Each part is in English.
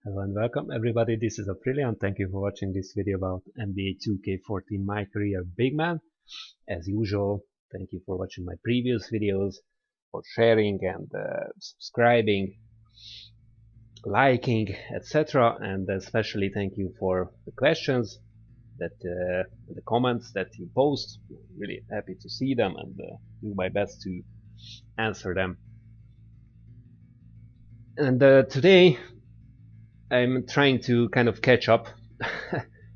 Hello and welcome everybody, this is Aprilia and thank you for watching this video about NBA 2K14 My Career Big Man. As usual, thank you for watching my previous videos, for sharing and subscribing, liking, etc. And especially thank you for the questions, that the comments that you post. I'm really happy to see them and do my best to answer them. And today I'm trying to kind of catch up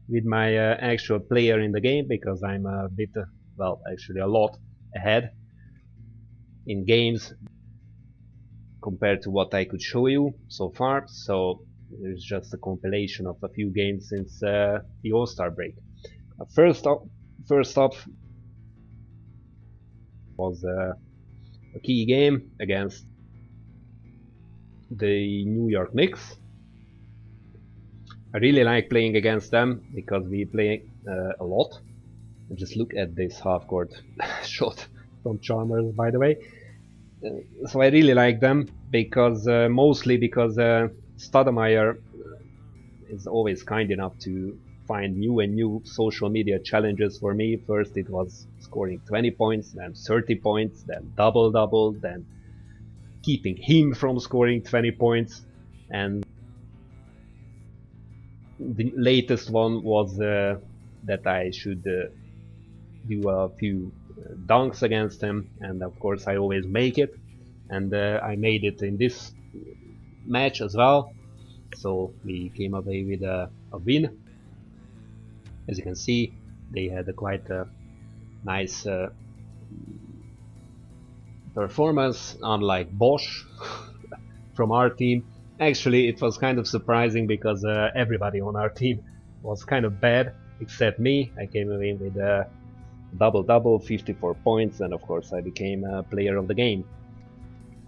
with my actual player in the game, because I'm a bit, well, actually a lot ahead in games compared to what I could show you so far. So there's just a compilation of a few games since the All-Star break. First up was a key game against the New York Knicks. I really like playing against them because we play a lot. And just look at this half-court shot from Chalmers, by the way. So I really like them because mostly because Stoudemire is always kind enough to find new and new social media challenges for me. First it was scoring 20 points, then 30 points, then double-double, then keeping him from scoring 20 points, and the latest one was that I should do a few dunks against him, and of course I always make it, and I made it in this match as well. So we came away with a win. As you can see, they had a quite nice performance, unlike Bosch from our team. Actually, it was kind of surprising because everybody on our team was kind of bad except me. I came away with a double-double, 54 points, and of course I became a player of the game.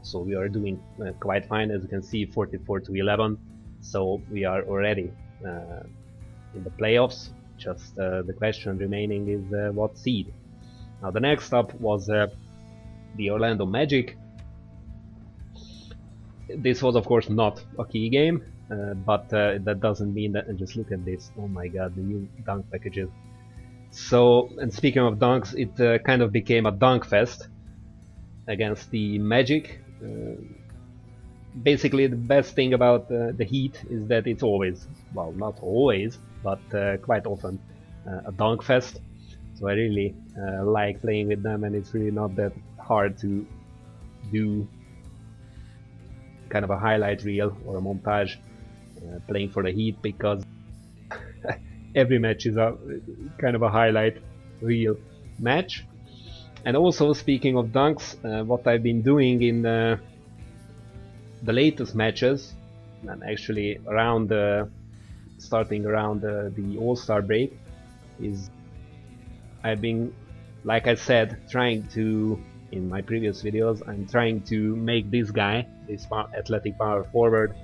So we are doing quite fine, as you can see, 44-11. So we are already in the playoffs. Just the question remaining is what seed. Now the next up was the Orlando Magic. This was of course not a key game, but that doesn't mean that, and just look at this, oh my god, the new dunk packages. So, and speaking of dunks, it kind of became a dunk fest against the Magic. Basically the best thing about the Heat is that it's always, well, not always, but quite often a dunk fest. So I really like playing with them, and it's really not that hard to do kind of a highlight reel or a montage playing for the Heat, because every match is a kind of a highlight reel match. And also, speaking of dunks, what I've been doing in the latest matches, and actually around starting around the All-Star break, is I've been, like I said, trying to, in my previous videos, I'm trying to make this guy, this athletic power forward,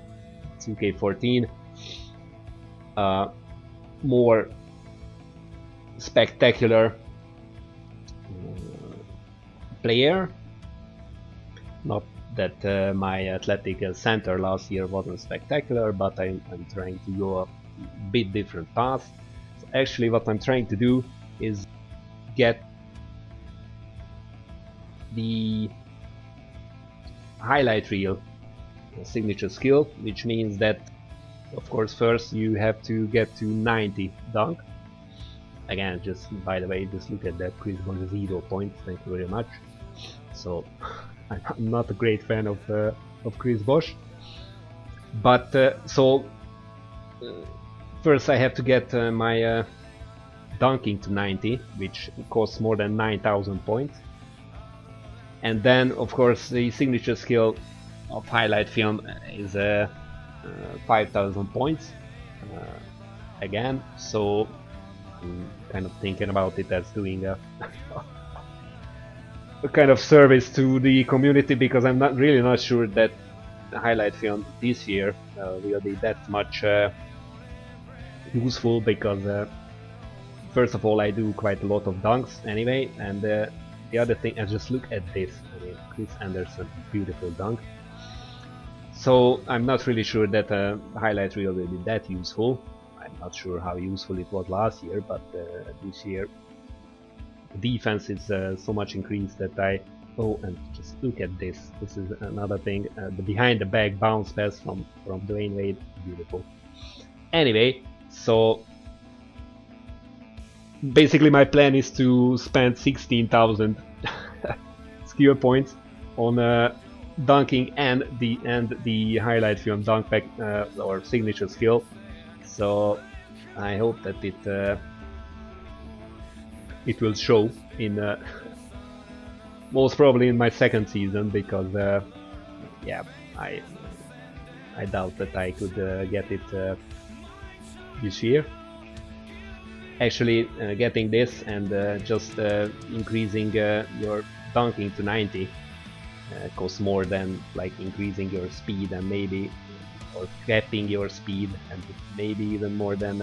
2K14, more spectacular player. Not that my athletic center last year wasn't spectacular, but I'm trying to go a bit different path. So actually what I'm trying to do is get the highlight reel signature skill, which means that of course first you have to get to 90 dunk. Again, just by the way, just look at that, Chris Bosh 0 points, thank you very much. So I'm not a great fan of Chris Bosh, but first I have to get my dunking to 90, which costs more than 9,000 points. And then of course the signature skill of highlight film is 5,000 points again. So I'm kind of thinking about it as doing a kind of service to the community, because I'm really not sure that the highlight film this year will be that much useful, because first of all I do quite a lot of dunks anyway, and the other thing, and just look at this, I mean, Chris Anderson, beautiful dunk. So I'm not really sure that a highlight reel will be that useful. I'm not sure how useful it was last year, but this year the defense is so much increased that oh, and just look at this. This is another thing. The behind the back bounce pass from Dwayne Wade, beautiful. Anyway, so basically my plan is to spend 16,000 skill points on dunking and the highlight film dunk back or signature skill. So I hope that it will show in most probably in my second season, because yeah, I doubt that I could get it this year. Actually, getting this and just increasing your dunking to 90 costs more than like increasing your speed and maybe, or capping your speed, and maybe even more than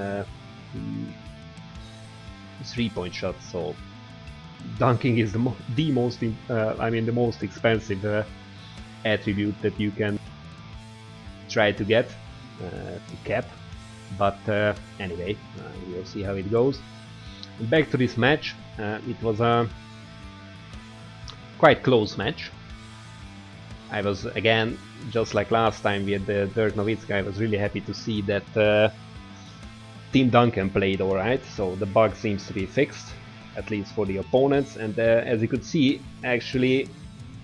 3-point shots. So dunking is the most expensive attribute that you can try to get to cap. But anyway, we'll see how it goes. Back to this match, it was a quite close match. I was, again, just like last time with Dirk Nowitzki, I was really happy to see that Tim Duncan played alright, so the bug seems to be fixed, at least for the opponents. And as you could see, actually,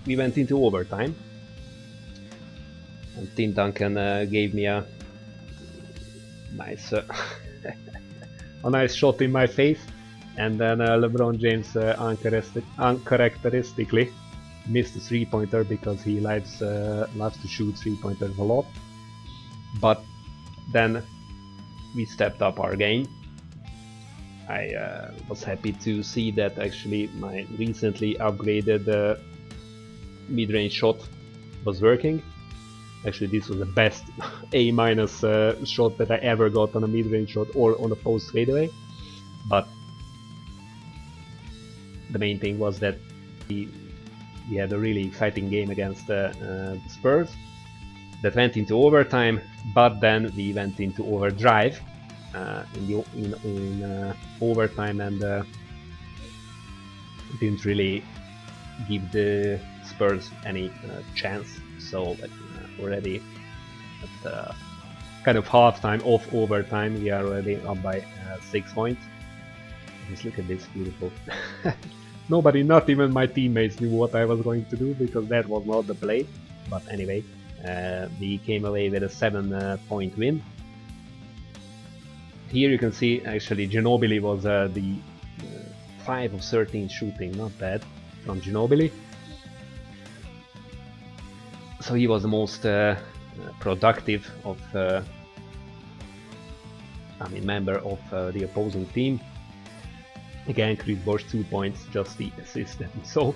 we went into overtime. And Tim Duncan gave me a nice a nice shot in my face, and then LeBron James uncharacteristically missed a 3-pointer, because he loves to shoot 3-pointers a lot. But then we stepped up our game. I was happy to see that actually my recently upgraded mid-range shot was working. Actually, this was the best A- shot that I ever got on a mid-range shot or on a post fadeaway. But the main thing was that we had a really exciting game against the Spurs that went into overtime, but then we went into overdrive in overtime, and didn't really give the Spurs any chance. So already at kind of halftime of overtime, we are already up by 6 points. Just look at this, beautiful. Nobody, not even my teammates, knew what I was going to do, because that was not the play. But anyway, we came away with a 7-point win. Here you can see actually Ginobili was the 5 of 13 shooting, not bad from Ginobili. So he was the most productive of member of the opposing team. Again, Chris Bosh 2 points, just the assist that we saw.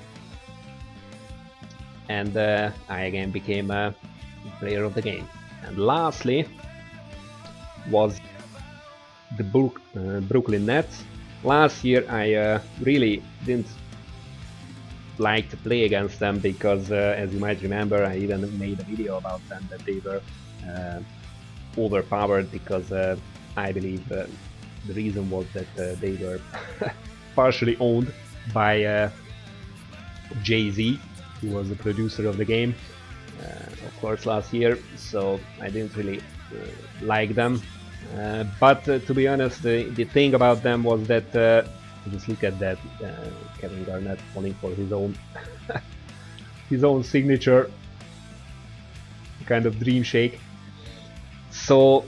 And I again became a player of the game. And lastly was the Brooklyn Nets. Last year I really didn't like to play against them, because as you might remember, I even made a video about them, that they were overpowered, because I believe the reason was that they were partially owned by Jay-Z, who was the producer of the game, of course, last year. So I didn't really like them. But to be honest, the thing about them was that just look at that, Kevin Garnett falling for his own his own signature kind of dream shake. So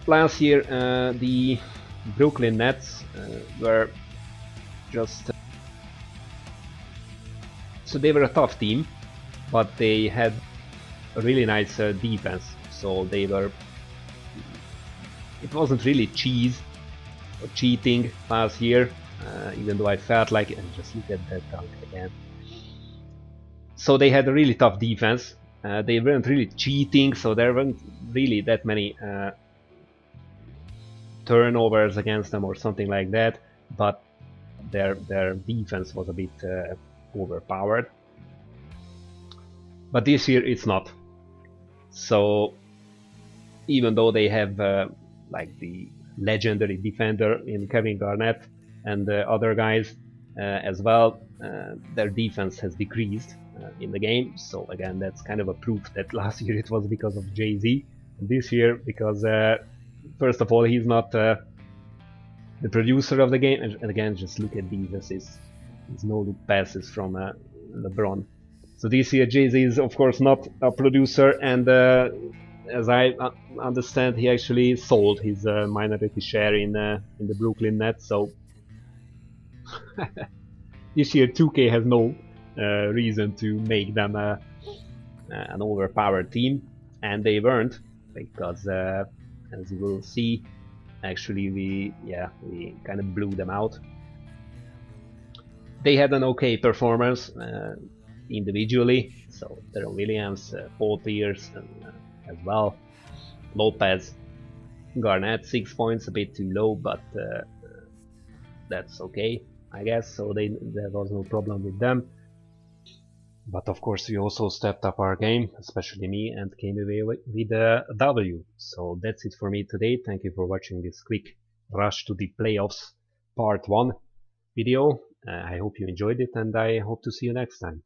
last year the Brooklyn Nets were just so they were a tough team, but they had a really nice defense. So they were, it wasn't really cheese or cheating last year, even though I felt like it. And just look at that dunk again. So they had a really tough defense. They weren't really cheating, so there weren't really that many turnovers against them or something like that, but their defense was a bit overpowered. but this year it's not. So even though they have like the legendary defender in Kevin Garnett and other guys as well, their defense has decreased in the game. So again, that's kind of a proof that last year it was because of Jay-Z, and this year because first of all, he's not the producer of the game, and again, just look at these assists. These no-look passes from LeBron. So this year Jay-Z is of course not a producer, and as I understand, he actually sold his minority share in the Brooklyn Nets. So this year 2K has no reason to make them an overpowered team, and they weren't, because as you will see, actually we kind of blew them out. They had an okay performance individually, so Deron Williams, Paul Pierce, as well. Lopez, Garnett, 6 points, a bit too low, but that's okay, I guess. So there was no problem with them. But of course, we also stepped up our game, especially me, and came away with a W. So that's it for me today. Thank you for watching this quick rush to the playoffs part 1 video. I hope you enjoyed it, and I hope to see you next time.